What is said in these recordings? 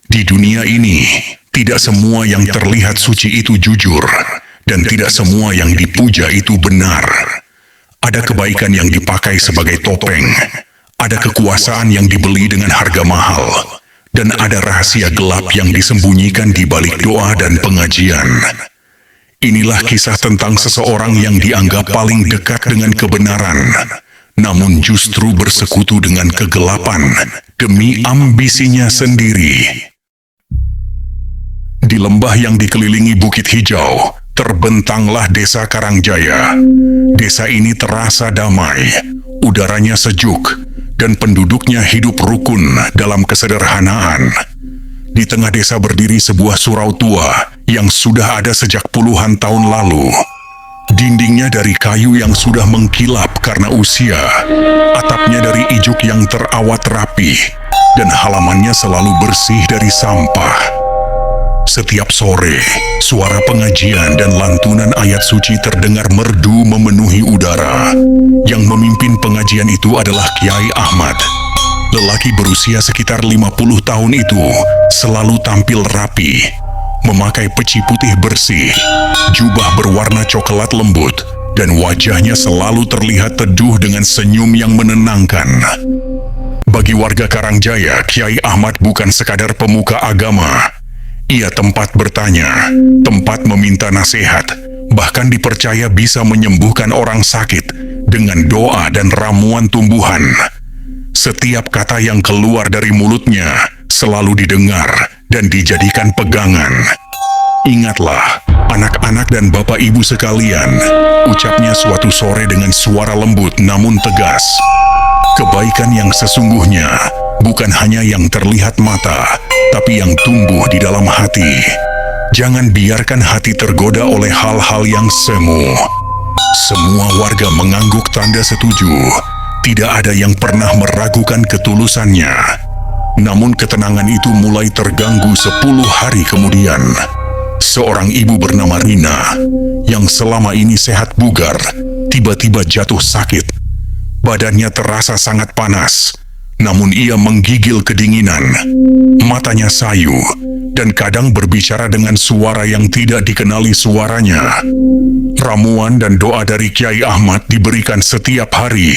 Di dunia ini, tidak semua yang terlihat suci itu jujur, dan tidak semua yang dipuja itu benar. Ada kebaikan yang dipakai sebagai topeng, ada kekuasaan yang dibeli dengan harga mahal, dan ada rahasia gelap yang disembunyikan di balik doa dan pengajian. Inilah kisah tentang seseorang yang dianggap paling dekat dengan kebenaran, namun justru bersekutu dengan kegelapan demi ambisinya sendiri. Di lembah yang dikelilingi bukit hijau, terbentanglah desa Karangjaya. Desa ini terasa damai, udaranya sejuk, dan penduduknya hidup rukun dalam kesederhanaan. Di tengah desa berdiri sebuah surau tua yang sudah ada sejak puluhan tahun lalu. Dindingnya dari kayu yang sudah mengkilap karena usia, atapnya dari ijuk yang terawat rapi, dan halamannya selalu bersih dari sampah. Setiap sore, suara pengajian dan lantunan ayat suci terdengar merdu memenuhi udara. Yang memimpin pengajian itu adalah Kiai Ahmad. Lelaki berusia sekitar 50 tahun itu selalu tampil rapi, memakai peci putih bersih, jubah berwarna coklat lembut, dan wajahnya selalu terlihat teduh dengan senyum yang menenangkan. Bagi warga Karangjaya, Kiai Ahmad bukan sekadar pemuka agama. Ia tempat bertanya, tempat meminta nasihat, bahkan dipercaya bisa menyembuhkan orang sakit dengan doa dan ramuan tumbuhan. Setiap kata yang keluar dari mulutnya selalu didengar dan dijadikan pegangan. Ingatlah, anak-anak dan bapak ibu sekalian, ucapnya suatu sore dengan suara lembut namun tegas. Kebaikan yang sesungguhnya bukan hanya yang terlihat mata, tapi yang tumbuh di dalam hati. Jangan biarkan hati tergoda oleh hal-hal yang semu. Semua warga mengangguk tanda setuju. Tidak ada yang pernah meragukan ketulusannya. Namun ketenangan itu mulai terganggu 10 hari kemudian. Seorang ibu bernama Rina, yang selama ini sehat bugar, tiba-tiba jatuh sakit. Badannya terasa sangat panas, namun ia menggigil kedinginan. Matanya sayu, dan kadang berbicara dengan suara yang tidak dikenali suaranya. Ramuan dan doa dari Kiai Ahmad diberikan setiap hari,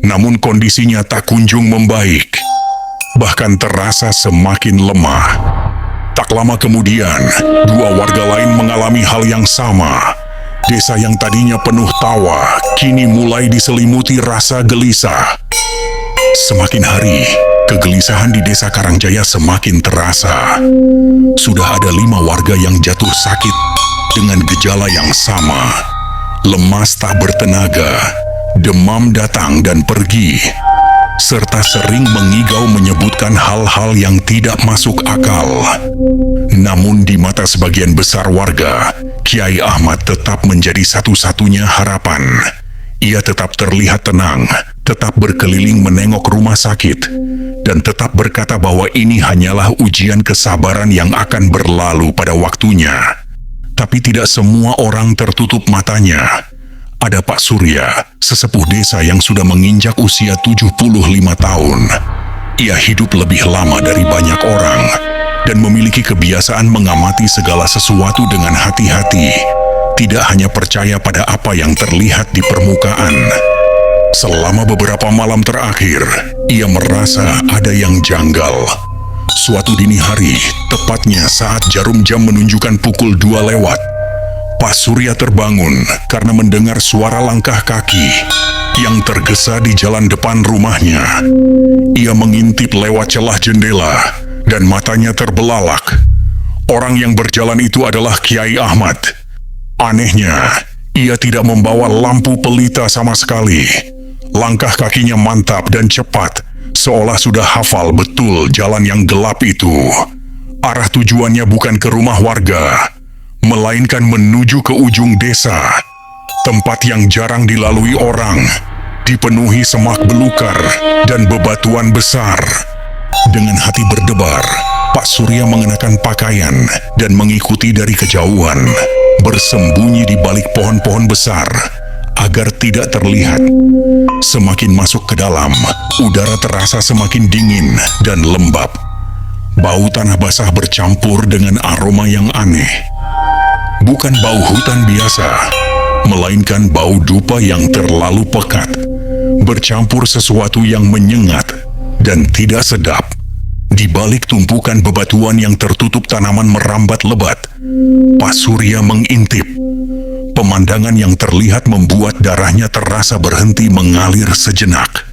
namun kondisinya tak kunjung membaik. Bahkan terasa semakin lemah. Tak lama kemudian, 2 warga lain mengalami hal yang sama. Desa yang tadinya penuh tawa, kini mulai diselimuti rasa gelisah. Semakin hari, kegelisahan di desa Karangjaya semakin terasa. Sudah ada 5 warga yang jatuh sakit dengan gejala yang sama. Lemas tak bertenaga, demam datang dan pergi, serta sering mengigau menyebutkan hal-hal yang tidak masuk akal. Namun di mata sebagian besar warga, Kiai Ahmad tetap menjadi satu-satunya harapan. Ia tetap terlihat tenang, tetap berkeliling menengok rumah sakit, dan tetap berkata bahwa ini hanyalah ujian kesabaran yang akan berlalu pada waktunya. Tapi tidak semua orang tertutup matanya. Ada Pak Surya, sesepuh desa yang sudah menginjak usia 75 tahun. Ia hidup lebih lama dari banyak orang, dan memiliki kebiasaan mengamati segala sesuatu dengan hati-hati. Tidak hanya percaya pada apa yang terlihat di permukaan. Selama beberapa malam terakhir, ia merasa ada yang janggal. Suatu dini hari, tepatnya saat jarum jam menunjukkan pukul 2 lewat, Pak Surya terbangun karena mendengar suara langkah kaki yang tergesa di jalan depan rumahnya. Ia mengintip lewat celah jendela dan matanya terbelalak. Orang yang berjalan itu adalah Kiai Ahmad. Anehnya, ia tidak membawa lampu pelita sama sekali. Langkah kakinya mantap dan cepat, seolah sudah hafal betul jalan yang gelap itu. Arah tujuannya bukan ke rumah warga, melainkan menuju ke ujung desa, tempat yang jarang dilalui orang, dipenuhi semak belukar dan bebatuan besar. Dengan hati berdebar, Pak Surya mengenakan pakaian dan mengikuti dari kejauhan, bersembunyi di balik pohon-pohon besar agar tidak terlihat. Semakin masuk ke dalam, udara terasa semakin dingin dan lembab. bau tanah basah bercampur dengan aroma yang aneh. Bukan bau hutan biasa, melainkan bau dupa yang terlalu pekat, bercampur sesuatu yang menyengat dan tidak sedap. Di balik tumpukan bebatuan yang tertutup tanaman merambat lebat, Pak Surya mengintip. Pemandangan yang terlihat membuat darahnya terasa berhenti mengalir sejenak.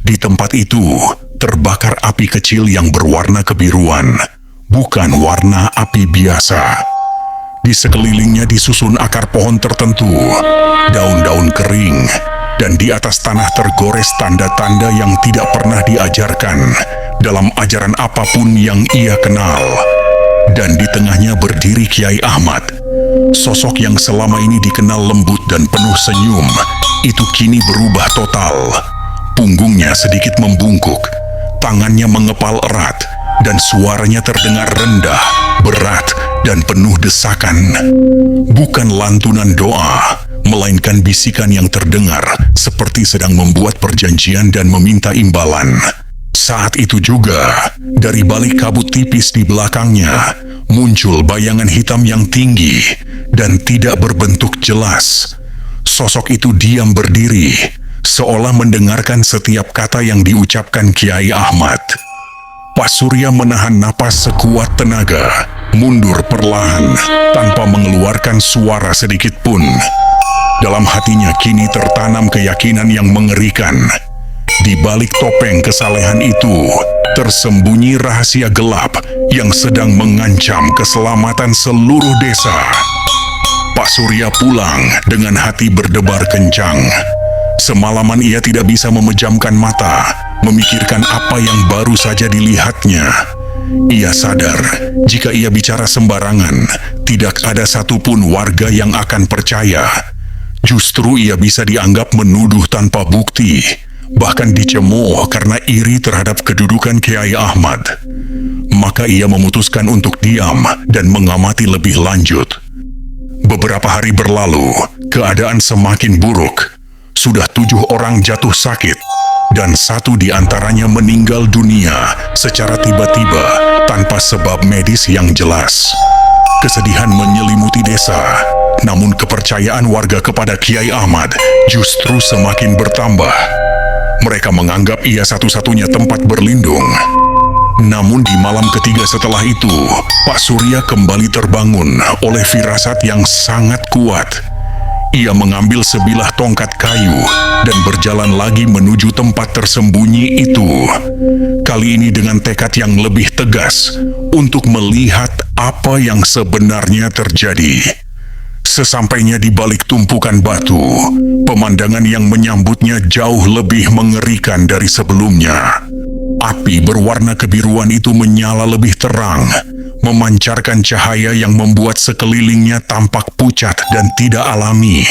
Di tempat itu, terbakar api kecil yang berwarna kebiruan, bukan warna api biasa. Di sekelilingnya disusun akar pohon tertentu, daun-daun kering, dan di atas tanah tergores tanda-tanda yang tidak pernah diajarkan dalam ajaran apapun yang ia kenal. Dan di tengahnya berdiri Kiai Ahmad, sosok yang selama ini dikenal lembut dan penuh senyum, itu kini berubah total. Punggungnya sedikit membungkuk, tangannya mengepal erat, dan suaranya terdengar rendah, berat, dan penuh desakan. Bukan lantunan doa, melainkan bisikan yang terdengar seperti sedang membuat perjanjian dan meminta imbalan. Saat itu juga, dari balik kabut tipis di belakangnya, muncul bayangan hitam yang tinggi dan tidak berbentuk jelas. Sosok itu diam berdiri, seolah mendengarkan setiap kata yang diucapkan Kiai Ahmad. Pak Surya menahan napas sekuat tenaga, mundur perlahan, tanpa mengeluarkan suara sedikit pun. Dalam hatinya kini tertanam keyakinan yang mengerikan. Di balik topeng kesalehan itu, tersembunyi rahasia gelap yang sedang mengancam keselamatan seluruh desa. Pak Surya pulang dengan hati berdebar kencang. Semalaman ia tidak bisa memejamkan mata, memikirkan apa yang baru saja dilihatnya. Ia sadar, jika ia bicara sembarangan, tidak ada satupun warga yang akan percaya. Justru ia bisa dianggap menuduh tanpa bukti, bahkan dicemooh karena iri terhadap kedudukan Kiai Ahmad. Maka ia memutuskan untuk diam dan mengamati lebih lanjut. Beberapa hari berlalu, keadaan semakin buruk. Sudah 7 orang jatuh sakit, dan 1 di antaranya meninggal dunia secara tiba-tiba tanpa sebab medis yang jelas. Kesedihan menyelimuti desa, namun kepercayaan warga kepada Kiai Ahmad justru semakin bertambah. Mereka menganggap ia satu-satunya tempat berlindung. Namun di malam ketiga setelah itu, Pak Surya kembali terbangun oleh firasat yang sangat kuat. Ia mengambil sebilah tongkat kayu dan berjalan lagi menuju tempat tersembunyi itu. Kali ini dengan tekad yang lebih tegas untuk melihat apa yang sebenarnya terjadi. Sesampainya di balik tumpukan batu, pemandangan yang menyambutnya jauh lebih mengerikan dari sebelumnya. Api berwarna kebiruan itu menyala lebih terang, memancarkan cahaya yang membuat sekelilingnya tampak pucat dan tidak alami.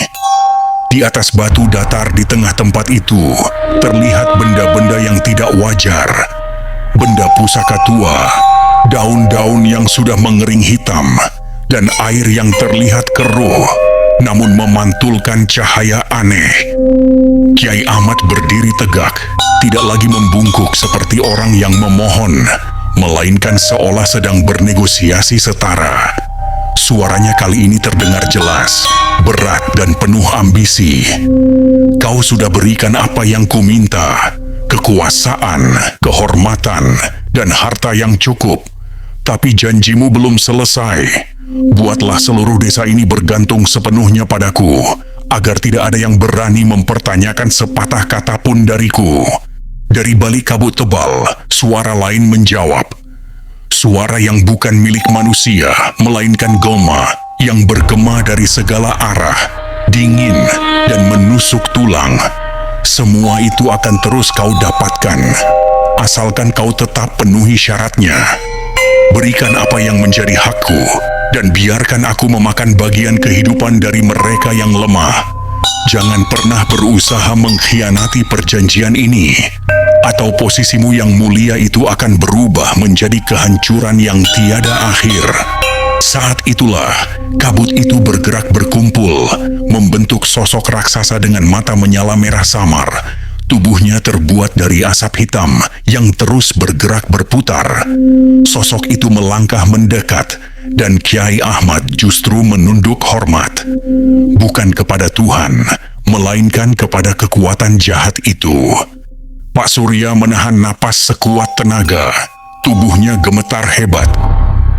Di atas batu datar di tengah tempat itu, terlihat benda-benda yang tidak wajar. Benda pusaka tua, daun-daun yang sudah mengering hitam, dan air yang terlihat keruh, namun memantulkan cahaya aneh. Kiai Ahmad berdiri tegak, tidak lagi membungkuk seperti orang yang memohon, melainkan seolah sedang bernegosiasi setara. Suaranya kali ini terdengar jelas, berat dan penuh ambisi. Kau sudah berikan apa yang kuminta, kekuasaan, kehormatan, dan harta yang cukup. Tapi janjimu belum selesai. Buatlah seluruh desa ini bergantung sepenuhnya padaku, agar tidak ada yang berani mempertanyakan sepatah kata pun dariku. Dari balik kabut tebal, suara lain menjawab. Suara yang bukan milik manusia, melainkan goma yang bergema dari segala arah, dingin dan menusuk tulang. Semua itu akan terus kau dapatkan, asalkan kau tetap penuhi syaratnya. Berikan apa yang menjadi hakku, dan biarkan aku memakan bagian kehidupan dari mereka yang lemah. Jangan pernah berusaha mengkhianati perjanjian ini, atau posisimu yang mulia itu akan berubah menjadi kehancuran yang tiada akhir. Saat itulah, kabut itu bergerak berkumpul, membentuk sosok raksasa dengan mata menyala merah samar. Tubuhnya terbuat dari asap hitam yang terus bergerak berputar. Sosok itu melangkah mendekat, dan Kiai Ahmad justru menunduk hormat. Bukan kepada Tuhan, melainkan kepada kekuatan jahat itu. Pak Surya menahan napas sekuat tenaga. Tubuhnya gemetar hebat.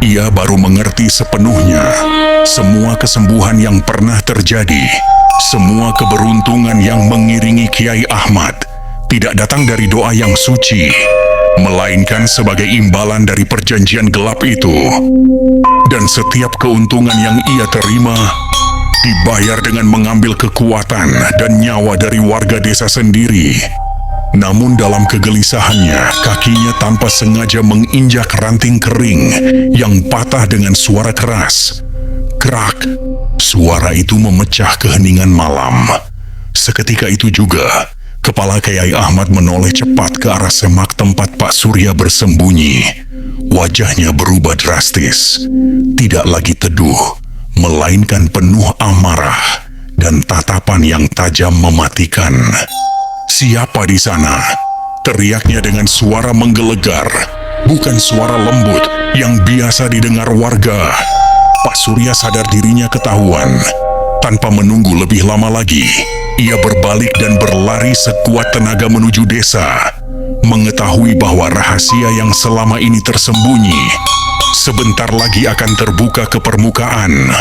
Ia baru mengerti sepenuhnya semua kesembuhan yang pernah terjadi. Semua keberuntungan yang mengiringi Kiai Ahmad tidak datang dari doa yang suci, melainkan sebagai imbalan dari perjanjian gelap itu. Dan setiap keuntungan yang ia terima dibayar dengan mengambil kekuatan dan nyawa dari warga desa sendiri. Namun dalam kegelisahannya, kakinya tanpa sengaja menginjak ranting kering yang patah dengan suara keras. Krak! Suara itu memecah keheningan malam. Seketika itu juga, kepala Kiai Ahmad menoleh cepat ke arah semak tempat Pak Surya bersembunyi. Wajahnya berubah drastis. Tidak lagi teduh, melainkan penuh amarah dan tatapan yang tajam mematikan. "Siapa di sana?" teriaknya dengan suara menggelegar, bukan suara lembut yang biasa didengar warga. Pak Surya sadar dirinya ketahuan. Tanpa menunggu lebih lama lagi, ia berbalik dan berlari sekuat tenaga menuju desa. Mengetahui bahwa rahasia yang selama ini tersembunyi sebentar lagi akan terbuka ke permukaan.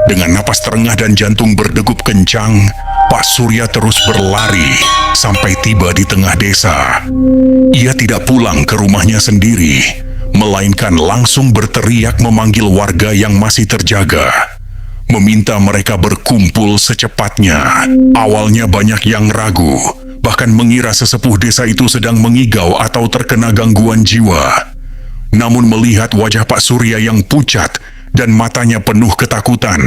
Dengan napas terengah dan jantung berdegup kencang, Pak Surya terus berlari sampai tiba di tengah desa. Ia tidak pulang ke rumahnya sendiri, melainkan langsung berteriak memanggil warga yang masih terjaga, meminta mereka berkumpul secepatnya. Awalnya banyak yang ragu, bahkan mengira sesepuh desa itu sedang mengigau atau terkena gangguan jiwa. Namun melihat wajah Pak Surya yang pucat dan matanya penuh ketakutan,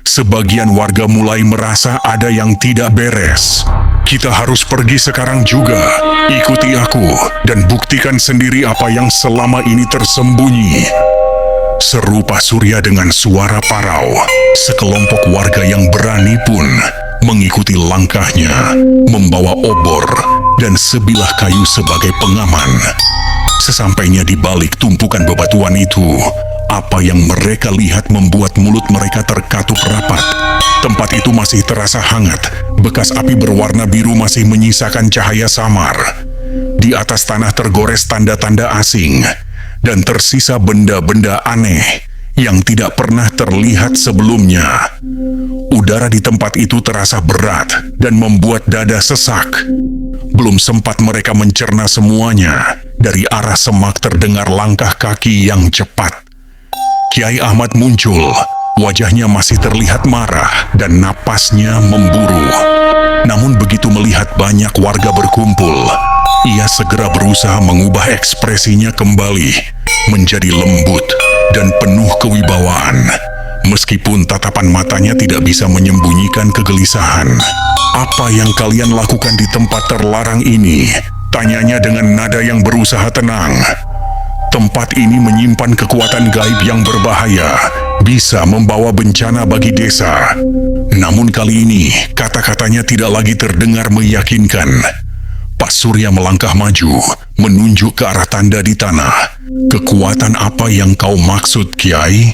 sebagian warga mulai merasa ada yang tidak beres. "Kita harus pergi sekarang juga. Ikuti aku dan buktikan sendiri apa yang selama ini tersembunyi," seru Pak Surya dengan suara parau. Sekelompok warga yang berani pun mengikuti langkahnya, membawa obor dan sebilah kayu sebagai pengaman. Sesampainya di balik tumpukan bebatuan itu, apa yang mereka lihat membuat mulut mereka terkatup rapat. Tempat itu masih terasa hangat. Bekas api berwarna biru masih menyisakan cahaya samar. Di atas tanah tergores tanda-tanda asing, dan tersisa benda-benda aneh yang tidak pernah terlihat sebelumnya. Udara di tempat itu terasa berat dan membuat dada sesak. Belum sempat mereka mencerna semuanya, dari arah semak terdengar langkah kaki yang cepat. Kiai Ahmad muncul. Wajahnya masih terlihat marah dan napasnya memburu. Namun begitu melihat banyak warga berkumpul, ia segera berusaha mengubah ekspresinya kembali menjadi lembut dan penuh kewibawaan. Meskipun tatapan matanya tidak bisa menyembunyikan kegelisahan. "Apa yang kalian lakukan di tempat terlarang ini?" tanyanya dengan nada yang berusaha tenang. "Tempat ini menyimpan kekuatan gaib yang berbahaya, bisa membawa bencana bagi desa." Namun kali ini, kata-katanya tidak lagi terdengar meyakinkan. Pak Surya melangkah maju, menunjuk ke arah tanda di tanah. "Kekuatan apa yang kau maksud, Kiai?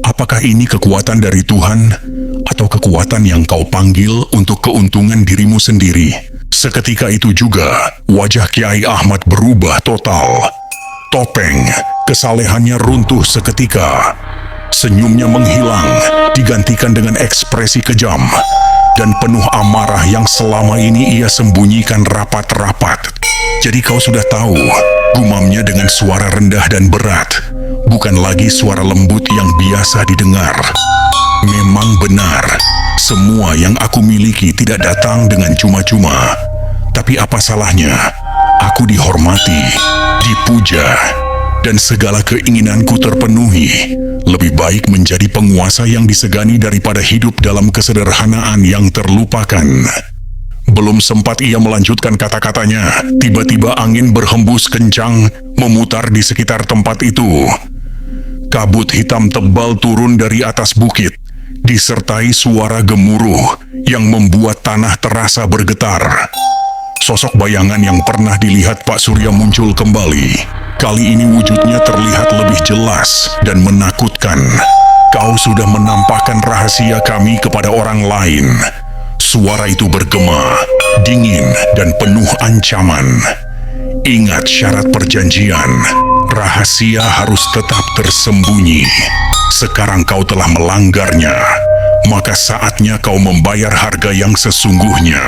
Apakah ini kekuatan dari Tuhan, atau kekuatan yang kau panggil untuk keuntungan dirimu sendiri?" Seketika itu juga, wajah Kiai Ahmad berubah total. Topeng, kesalehannya runtuh seketika. Senyumnya menghilang, digantikan dengan ekspresi kejam dan penuh amarah yang selama ini ia sembunyikan rapat-rapat. "Jadi kau sudah tahu," gumamnya dengan suara rendah dan berat, bukan lagi suara lembut yang biasa didengar. "Memang benar, semua yang aku miliki tidak datang dengan cuma-cuma. Tapi apa salahnya? Aku dihormati, dipuja, dan segala keinginanku terpenuhi. Lebih baik menjadi penguasa yang disegani daripada hidup dalam kesederhanaan yang terlupakan." Belum sempat ia melanjutkan kata-katanya, tiba-tiba angin berhembus kencang memutar di sekitar tempat itu. Kabut hitam tebal turun dari atas bukit, disertai suara gemuruh yang membuat tanah terasa bergetar. Sosok bayangan yang pernah dilihat Pak Surya muncul kembali. Kali ini wujudnya terlihat lebih jelas dan menakutkan. Kau sudah menampakkan rahasia kami kepada orang lain. Suara itu bergema, dingin dan penuh ancaman. Ingat syarat perjanjian, rahasia harus tetap tersembunyi. Sekarang kau telah melanggarnya, maka saatnya kau membayar harga yang sesungguhnya.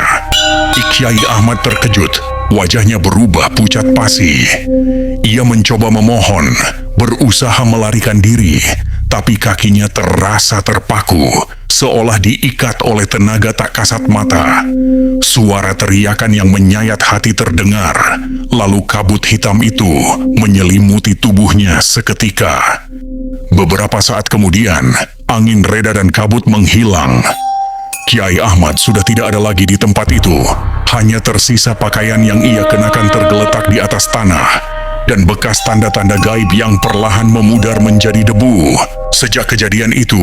Kiai Ahmad terkejut, wajahnya berubah pucat pasi. Ia mencoba memohon, berusaha melarikan diri, tapi kakinya terasa terpaku, seolah diikat oleh tenaga tak kasat mata. Suara teriakan yang menyayat hati terdengar, lalu kabut hitam itu menyelimuti tubuhnya seketika. Beberapa saat kemudian, angin reda dan kabut menghilang. Kiai Ahmad sudah tidak ada lagi di tempat itu. Hanya tersisa pakaian yang ia kenakan tergeletak di atas tanah, dan bekas tanda-tanda gaib yang perlahan memudar menjadi debu. Sejak kejadian itu,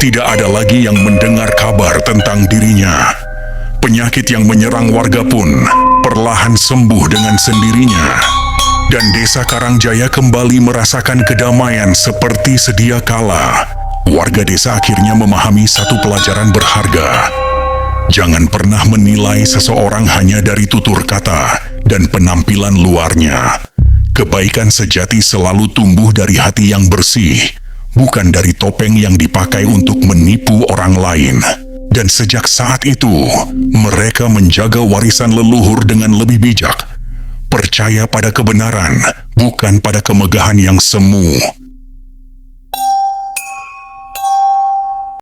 tidak ada lagi yang mendengar kabar tentang dirinya. Penyakit yang menyerang warga pun perlahan sembuh dengan sendirinya. Dan desa Karangjaya kembali merasakan kedamaian seperti sedia kala. Warga desa akhirnya memahami satu pelajaran berharga. Jangan pernah menilai seseorang hanya dari tutur kata dan penampilan luarnya. Kebaikan sejati selalu tumbuh dari hati yang bersih, bukan dari topeng yang dipakai untuk menipu orang lain. Dan sejak saat itu, mereka menjaga warisan leluhur dengan lebih bijak. Percaya pada kebenaran, bukan pada kemegahan yang semu.